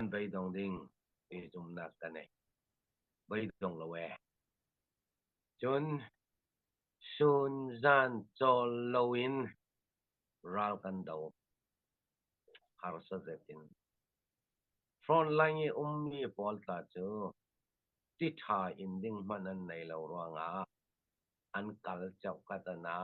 bay dong ding zum nak ka ne bay dong lo we chun sun zan chol loin ral kan do har sa zetin front line ye ummi pol ta chu ti tha in ding man an nei lo ronga an kal chau ka ta na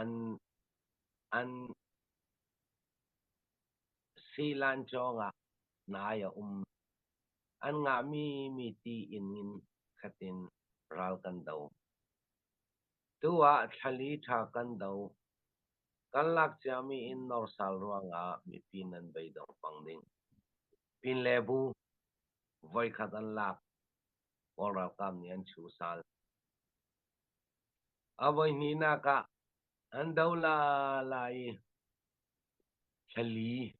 an an silan chonga na ya an nga mi ti in khatin ral kan do tua thali tha kan do kan lak chami in nor sal ruanga mi pinan bay dong pangding pin lebu voi khat an lak ora kam ni an chu sal avoi ni na ka an daula lai thali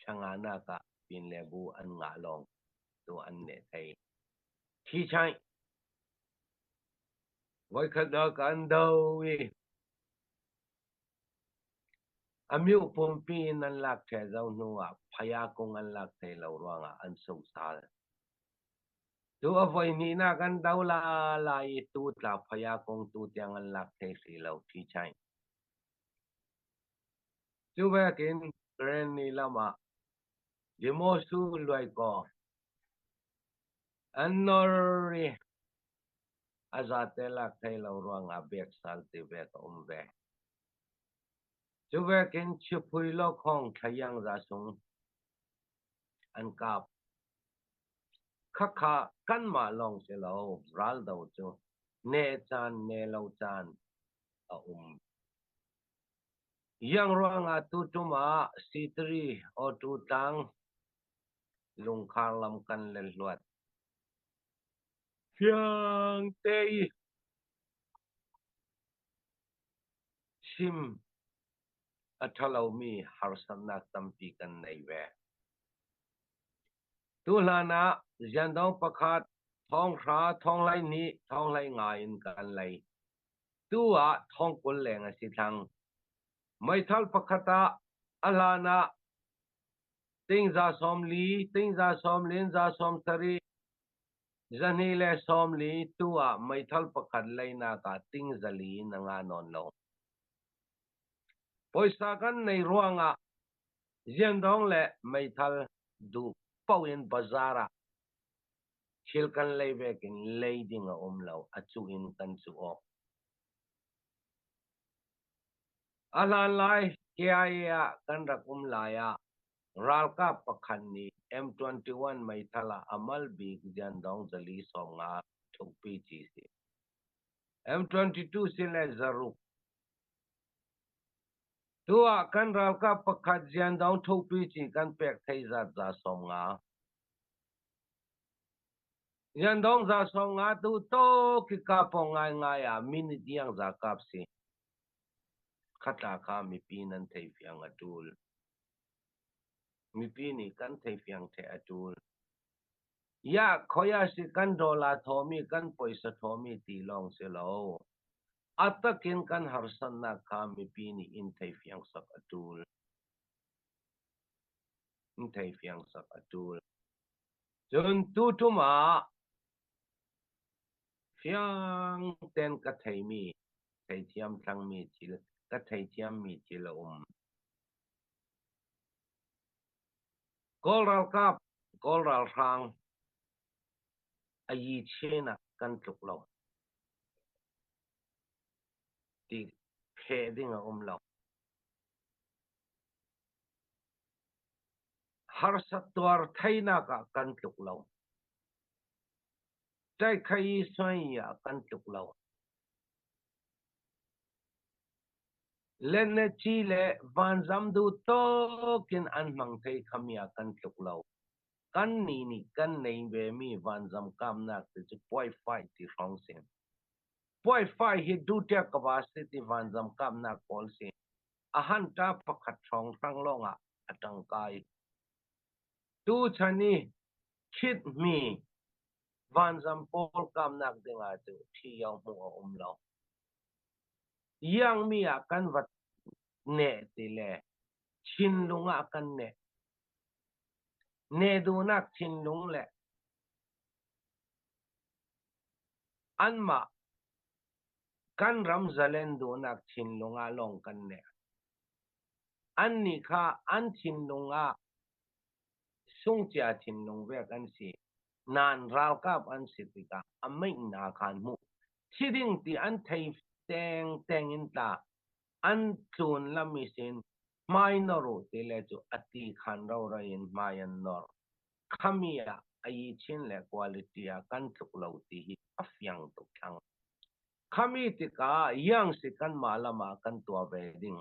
changa na ka pin lebu an nga long tu an ne thai thi chai voi khat da kan dau wi amiu pum pin an lak the zau nuwa phaya kong an lak thai lo ruanga an so sal tu avoi ni na kan daula lai tu tla phaya kong tu tiang an lak thai si lo thi chai tu ve kin ren ni lama demo su loi ko an nori azate lak thai lo ruanga bek sal ti ve ko ve tu ve kin chupui lo khong thayang za sung an kap khakha kan ma long se lo ral do chu ne chan ne lo chan a yang ruanga tu tuma sitri o tu tang lung khar lam kan le luat fiang te sim athalo mi harsanak tampi kan nei ve tu lana jandong pakhat thong ra thong lai ni thong lai nga in kan lai tu a thong kul leng a si thang mai thal pakhata alana ting za som li ting za som lin za som thari zani le som li tu a mai thal pakhat lai na ka ting zali na nga non lo poisa kan nei ruanga jandong le mai thal du pawin bazara thil kan lei vekin leiding a lo achu in kan chu ok alan lai kia kan rak laya ralka pakhan ni M21 mai thala amal big jan dong jali songa thupi chi si M22 sile zaru tua kan ralka pakhat jan dong thupi chi kan pek thai za songa jan dong za songa tu to ki ka pongai ngaya minute yang za kap si khata ka mi pinan thei fiang atul mi pi ni kan thei fiang the atul ya khoya si kan dola thomi kan poisa thomi ti long se lo atakin kan harsan na ka mi pi ni in thei fiang sak atul in thei fiang sak atul chun tu tuma fiang ten ka thei mi thei thiam thlang mi chil ka thei thiam mi chil kolral kap kolral rang ayi chena kan tluk lo ti phe ding a lo har satwar thaina ka kan tluk lo trai khai swai ya kan tluk lo len ne chi le van zam du to kin an mang thei khamia kan tluk lo kan ni kan nei ve mi van zam kam na te poi fai ti rong sen poi fai hi du te capacity van zam kam na kol se a han ta pakhat thong tang longa atang kai tu chani khit mi van zam pol kam nak dinga tu thi yang mu lo yang mi a kan vat ne ti le chin lunga kan ne เนดูนักชินลุงแหละอันมากันรำจะเล่นดูนักชินลุงอาลงกันเนี่ยอันนี้ค่ะอันชินลุงอาสุ่งเจ้าชินลุงเวกันสินานราวกับอันสิติกาอันไม่นาขันมุที่ดิ่งที่อันไทยแต่งอินตาอันจุนละมิสินไม่นรูที่เลจูอติขันเราเรียนไม่ยันนอร์ขมีอะไอชินเล่คุณภาพอะกันทุกเหล่าที่อัฟยังตุกขังขมีติกายังสิกันมาละมากันตัวเวดิง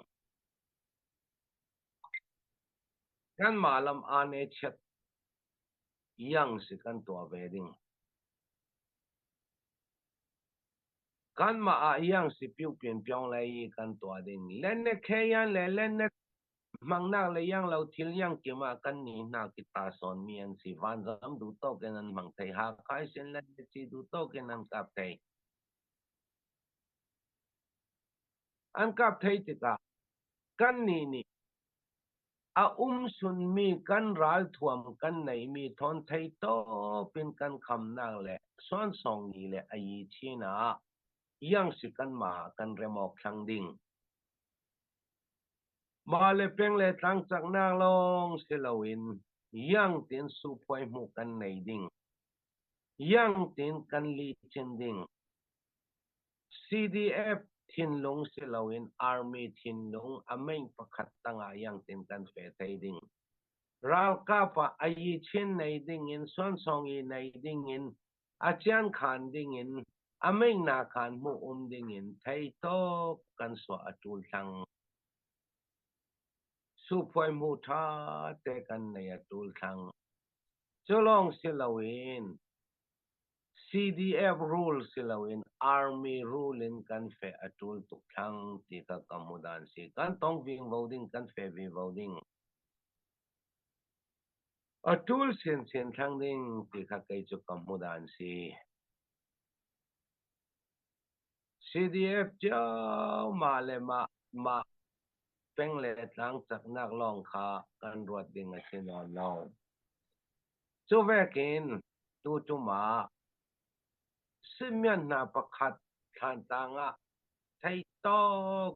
กันมาลำอันเอชยังสิกันตัวเวดิงกันมาอายังสิพิวเปลี่ยนเปลี่ยนเลยกันตัวดิงเล่นเนเคยันเล่นเนมังนักเลยยังเราทิลยังเกี่ยมากันนี่นักกิตาสอนมีอันสิวันจำดูโตกันนั้นมังไทยหาใครเส้นเล่นสิดูโตกันนั้นกับไทยอันกับไทยติกากันนี่อาสุนมีกันรัลทวมกันไหนมีทอนไทยโตเป็นกันคำนักแหละส่วนสองนี่แหละไอ้ชีนะยังสิกันมากันเรมอกขังดิ่งมาเลยเพียงเลยตั้งจากนางลงเซลวินยังเตียนสุพอยหมู่กันไหนดิ่งยังเตียนกันลีเชนดิ่ง CDF ทินลงเซลวิน Army ทินลงอเมงประคัตตั้งยังเตียนกันเฟตไอดิ่งเราก็ปะไอเช่นในดิ่งอินส่วนสองอินในดิ่งอินอาจารย์ขันดิ่งอินอเมงนาขันมุดิ่งอินไทยโตกันสวะจุลทัง supaya mudah tekan naya tultang colong silawin CDF rule silawin Army rule in kan fe atul tukang tika kamudan si kan tong ving voting kan fe ving voting atul sin thang ding tika kay chu kamudan si CDF jaw male ma peng le tlang sak nak long kha kan ruat ding a sinon no chu vekin tu ma simyan na pakat than tanga thai to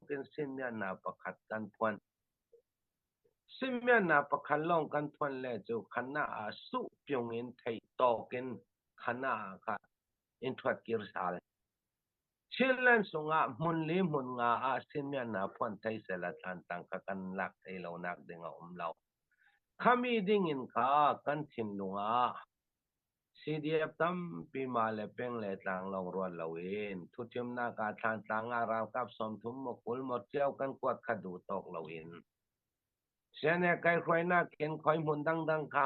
ken simyan na pakat kan puan simyan na pakat long kan puan le chu khana a su pyong in thai to ken khana ka in thwat kir sal chilen sunga mun li mun nga a simyan na puan thai sela than tang ka kan lak thai lo nak dinga lau khami ding in ka kan thin lunga CDF tam pi ma le peng le tang long ruat lawin thu chim na ka than tang a raw kap som thum mo kul mo chiao kan kwat khadu tok lawin sene kai khoi na ken khoi mun dang ka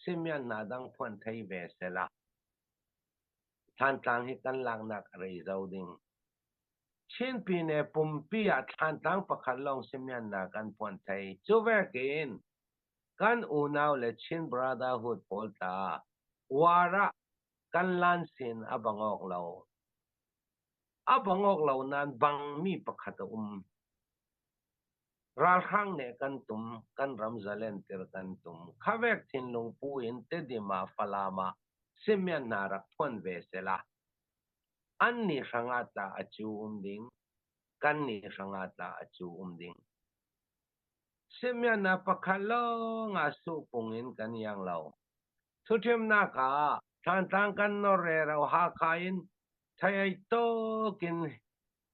simyan na dang phon thai ve sela than tang hi kan lang nak rei zau ding chin pi ne pum pi a than tang pakhat long simyan na kan phon thai chu ve kin kan u naw le chin brotherhood polta wara kan lan sin abangok lo abangok lo nan bang mi pakhat ral khang ne kan tum kan ramzalen ter kan tum khavek thin lung pu in te dima falama simyan narak phon ve sela an ni hangata achu ding kan ni hangata achu ding simyan na pakhalo nga su pungin kan yang lo thuthim na ka than tang kan no re ro ha khain thai to kin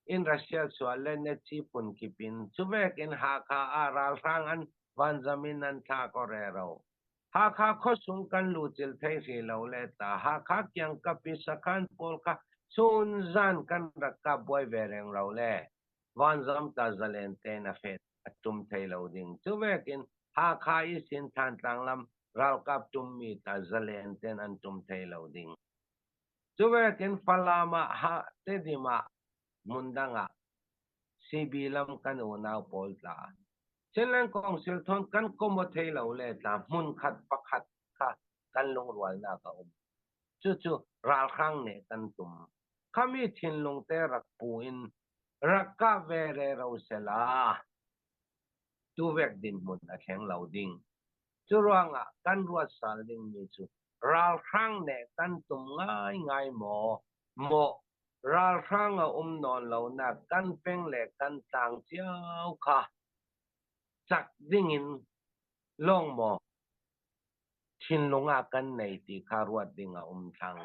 in Russia swalen ne chi pun kipin chubek in ha kha aral sang an van zamin an tha ko re ro ha kha kho sung kan lu chil thai ri lo le ta ha kha kyang ka pi sakan pol ka sun zan kan rak ka boy ve reng ro le van zam ta zalen te na fet atum thai lo ding chubek in ha kha i sin than tang lam ral kap tum mi ta zalen ten an tum thai lo ding chubek in falama ha te di ma mundanga sibilam kan unaw polta silang kong silton kan komote lo le ta mun khat pakhat ka kan lung rual na ka chu ral khang ne kan tum kami thin lung te rak puin rakka vere ro sela tu vek din mun a kheng lo ding chu ruanga kan ruat sal ding ni chu ral khang ne kan tum ngai ngai mo ral khang a non lo na kan peng le kan tang chiao kha chak ding in long mo thin lunga kan nei ti kha ruat ding a thang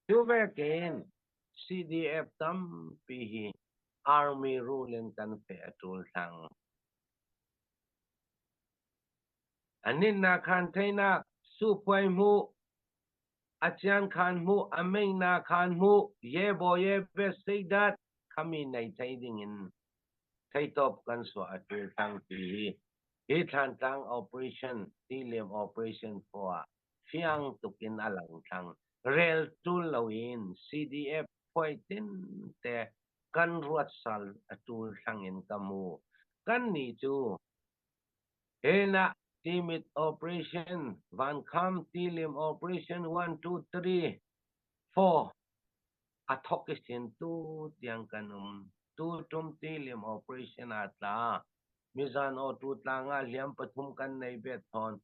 chu ve ken CDF tam pi hi army rule kan fe atul thang anin na khan thaina su phoi mu achian khan mu ameng na khan mu ye bo ye ve sei dat kami nei thai ding in thai top kan so atul thang pi hi than tang operation tilem operation for fiang tukin alang thang rel tul lawin CDF phoi tin te kan ruat sal atul thang in kamu kan ni chu Hena Timid Operation, Van Kam Tilim Operation 1, 2, 3, 4. Athokisin tu tiang kanum. Tu tum tilim operation atla. Mizan o tu tanga liam patum kan na beton.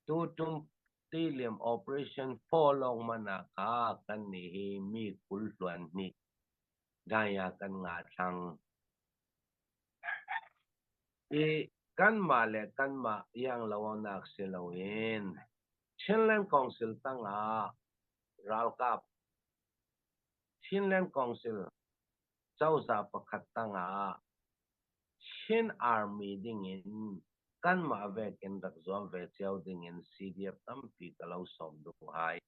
Tu tum tilim operation 4 long manaka kan ni mi kultuan ni. Gaya kan nga sang kan ma le kan ma yang lawanak silawin. Chinland Council tanga ralkap Chinland Council chawza pakhat tanga Chin Army dingin kan ma ve ken rak zom ve cheu dingin CDF tampi kalau som du hai